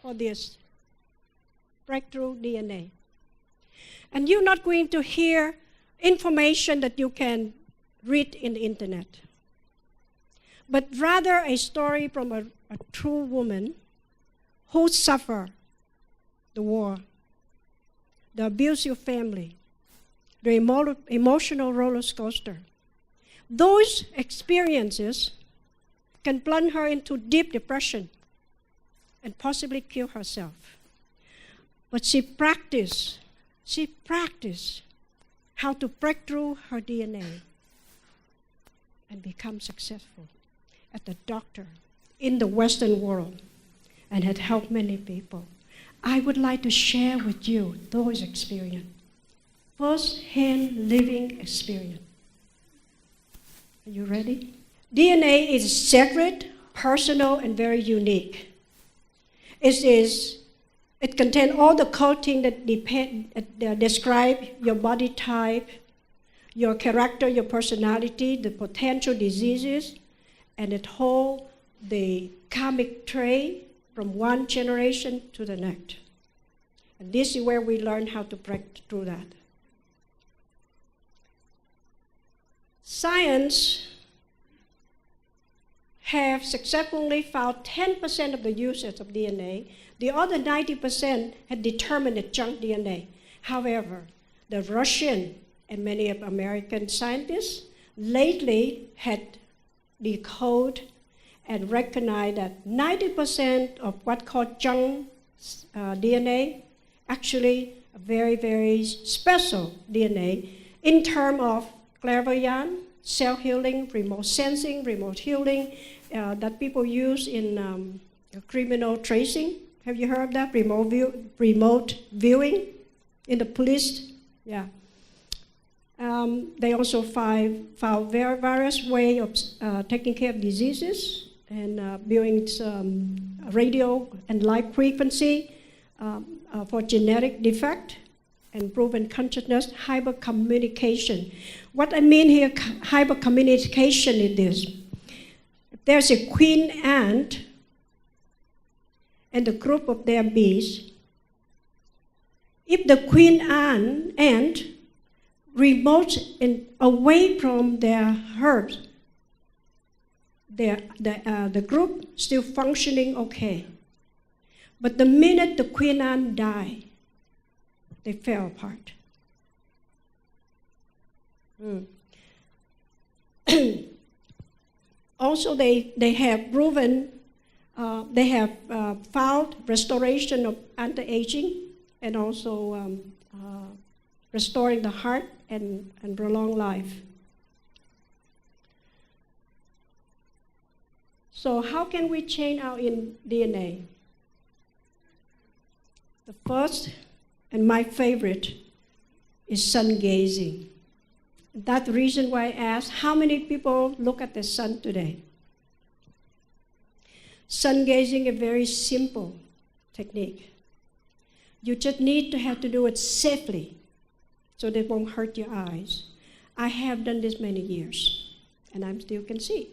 for this breakthrough DNA. And you're not going to hear information that you can read in the internet, but rather a story from a true woman who suffered the war, the abusive family, the emotional roller coaster. Those experiences can plunge her into deep depression and possibly kill herself. But she practiced how to break through her DNA and become successful as a doctor in the Western world and had helped many people. I would like to share with you those experiences, first-hand living experience. Are you ready? DNA is sacred, personal, and very unique. It contains all the coding that describe your body type, your character, your personality, the potential diseases, and it holds the karmic trait from one generation to the next. And this is where we learn how to break through that. Science have successfully found 10% of the usage of DNA. The other 90% had determined it's junk DNA. However, the Russian and many of American scientists lately had decoded and recognized that 90% of what's called junk DNA actually a very, very special DNA in terms of clairvoyance, self-healing, remote sensing, remote healing, that people use in criminal tracing. Have you heard of that? Remote viewing in the police? Yeah. They also found various ways of taking care of diseases and viewing radio and light frequency for genetic defect and proven consciousness, hypercommunication. What I mean here, hypercommunication is this. There's a queen ant and a group of their bees. If the queen ant remote away from their herbs, the group still functioning okay. But the minute the queen ant died, they fell apart. Also, they have proven, they have found restoration of anti-aging and also restoring the heart and prolong life. So how can we change our DNA? The first and my favorite is sun gazing. That's the reason why I asked, how many people look at the sun today? Sun gazing is a very simple technique. You just need to have to do it safely so that it won't hurt your eyes. I have done this many years, and I still can see.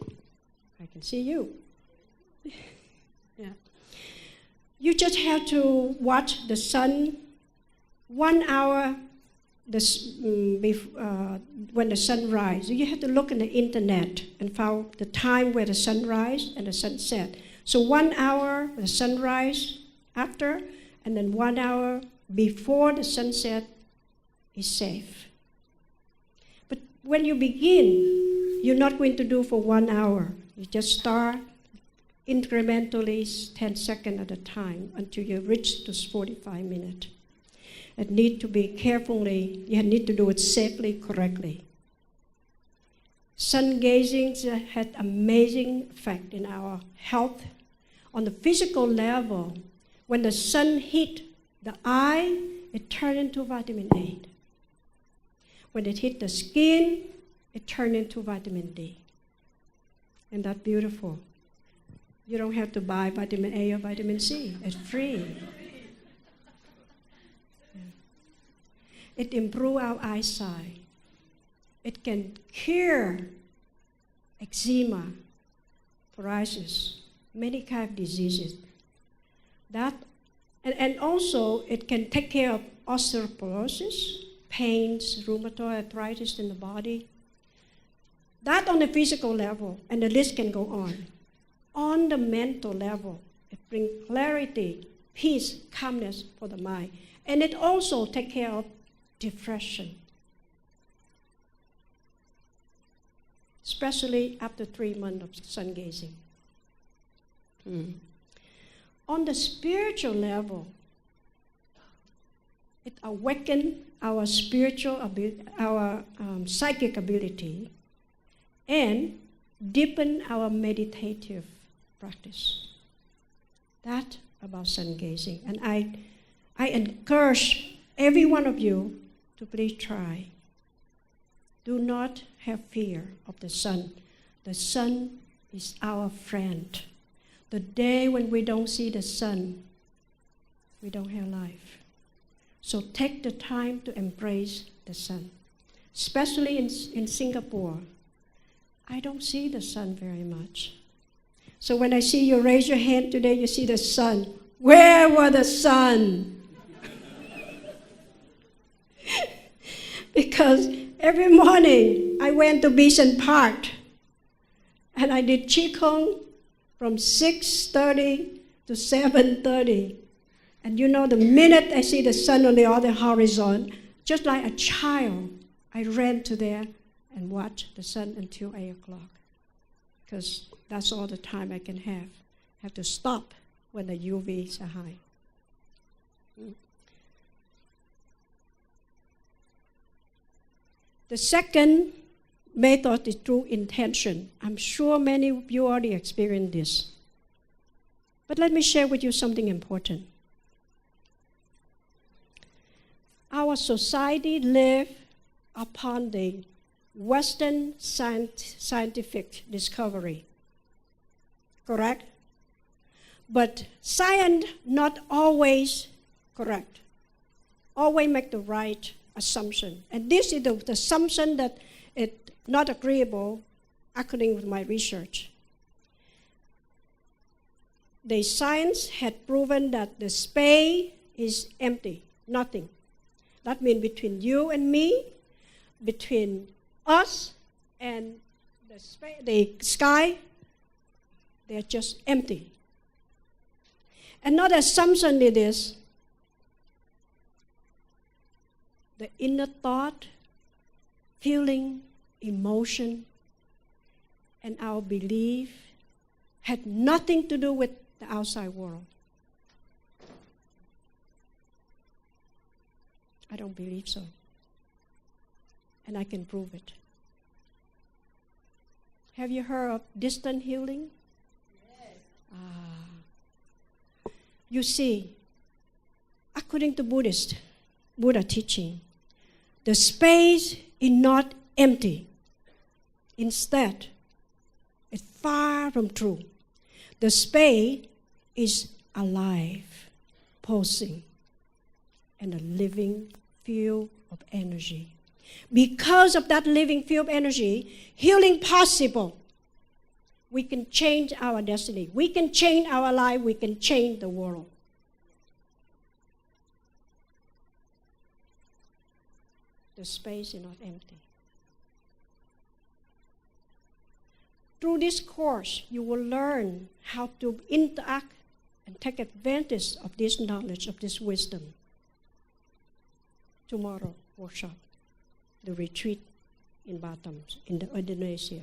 I can see you. Yeah. You just have to watch the sun 1 hour when the sun rises. You have to look on the internet and find the time where the sun rises and the sun sets. So 1 hour, the sunrise after, and then 1 hour before the sunset is safe. But when you begin, you're not going to do for 1 hour. You just start incrementally 10 seconds at a time until you reach to 45 minutes. It need to be carefully, you need to do it safely, correctly. Sun gazing had amazing effect in our health. On the physical level, when the sun hit the eye, it turned into vitamin A. When it hit the skin, it turned into vitamin D. And that's beautiful. You don't have to buy vitamin A or vitamin C. It's free. It improves our eyesight. It can cure eczema, psoriasis, many kinds of diseases. That And also, it can take care of osteoporosis, pains, rheumatoid arthritis in the body. That on the physical level, and the list can go on. On the mental level, it brings clarity, peace, calmness for the mind. And it also takes care of depression, especially after 3 months of sun gazing. On the spiritual level, it awakens our spiritual ability, our psychic ability, and deepen our meditative practice. That about sun gazing. And I encourage every one of you to please try. Do not have fear of the sun. The sun is our friend. The day when we don't see the sun, we don't have life. So take the time to embrace the sun. Especially in Singapore, I don't see the sun very much. So when I see you raise your hand today, you see the sun. Where was the sun? Because every morning I went to Bison Park and I did Qigong from 6:30 to 7:30. And you know, the minute I see the sun on the other horizon, just like a child, I ran to there and watched the sun until 8 o'clock. Because that's all the time I can have. I have to stop when the UVs are high. The second method is through intention. I'm sure many of you already experienced this. But let me share with you something important. Our society lives upon the Western scientific discovery, correct? But science not always correct, always make the right assumption. And this is the assumption that is not agreeable according with my research. The science had proven that the space is empty, nothing. That means between you and me, between us and the sky, they're just empty. Another assumption is this: the inner thought, feeling, emotion, and our belief had nothing to do with the outside world. I don't believe so. And I can prove it. Have you heard of distant healing? Yes. You see, according to Buddha teaching, the space is not empty. Instead, it's far from true. The space is alive, pulsing, and a living field of energy. Because of that living field of energy, healing possible. We can change our destiny. We can change our life. We can change the world. The space is not empty. Through this course, you will learn how to interact and take advantage of this knowledge, of this wisdom. Tomorrow, workshop, the retreat in Batam, in Indonesia.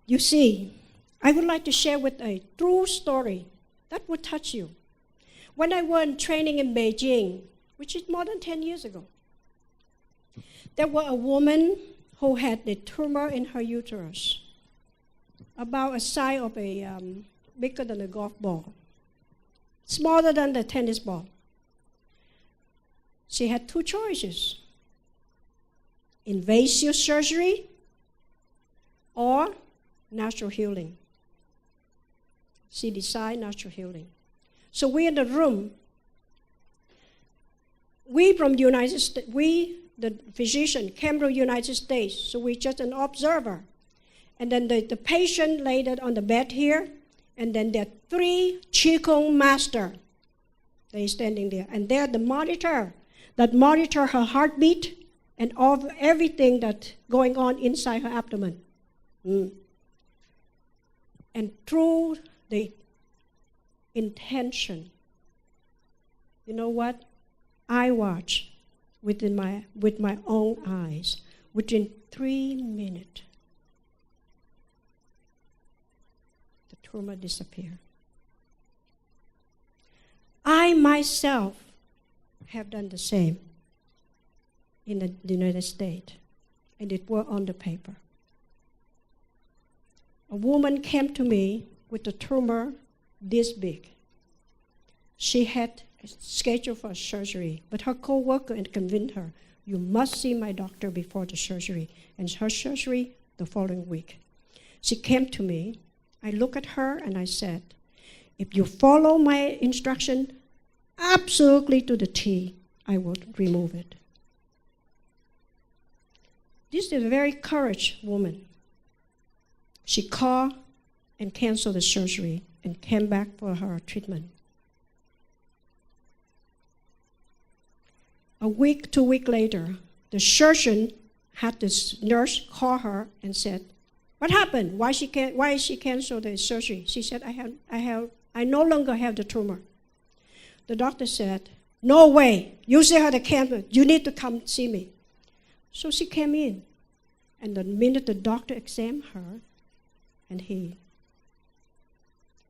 You see, I would like to share with a true story that would touch you. When I went training in Beijing, which is more than 10 years ago, there was a woman who had a tumor in her uterus, about a size of bigger than a golf ball, smaller than the tennis ball. She had two choices: invasive surgery or natural healing. She decided natural healing. So we in the room, we from the United States, the physician came from the United States, so we just an observer. And then the patient laid it on the bed here, and then there are 3 Qigong masters They standing there. And they're the monitor that monitor her heartbeat and all everything that's going on inside her abdomen. And through the intention, you know what? I watched with my own eyes. Within 3 minutes, the tumor disappeared. I myself have done the same in the United States, and it was on the paper. A woman came to me with a tumor this big. She had a schedule for surgery, but her co-worker had convinced her, you must see my doctor before the surgery, and her surgery the following week. She came to me. I looked at her and I said, if you follow my instruction absolutely to the T, I will remove it. This is a very courageous woman. She called and canceled the surgery and came back for her treatment. A week, 2 weeks later, the surgeon had this nurse call her and said, what happened? Why she canceled the surgery? She said, I no longer have the tumor. The doctor said, no way, you still have the cancer. You need to come see me. So she came in. And the minute the doctor examined her, and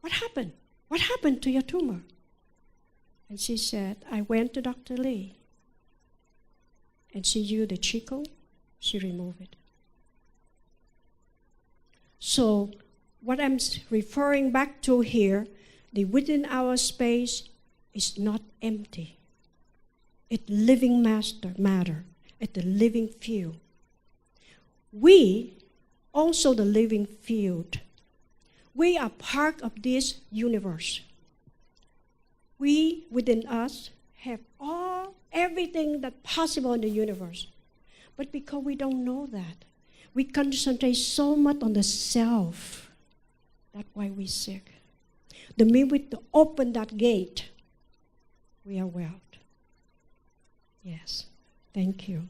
what happened? What happened to your tumor? And she said, I went to Dr. Lee. And she used the Chico, she removed it. So what I'm referring back to here, the within our space is not empty. It's living matter. It's the living field. We also the living field. We are part of this universe. We within us have everything that's possible in the universe. But because we don't know that, we concentrate so much on the self. That's why we're sick. The minute we open that gate, we are well. Yes. Thank you.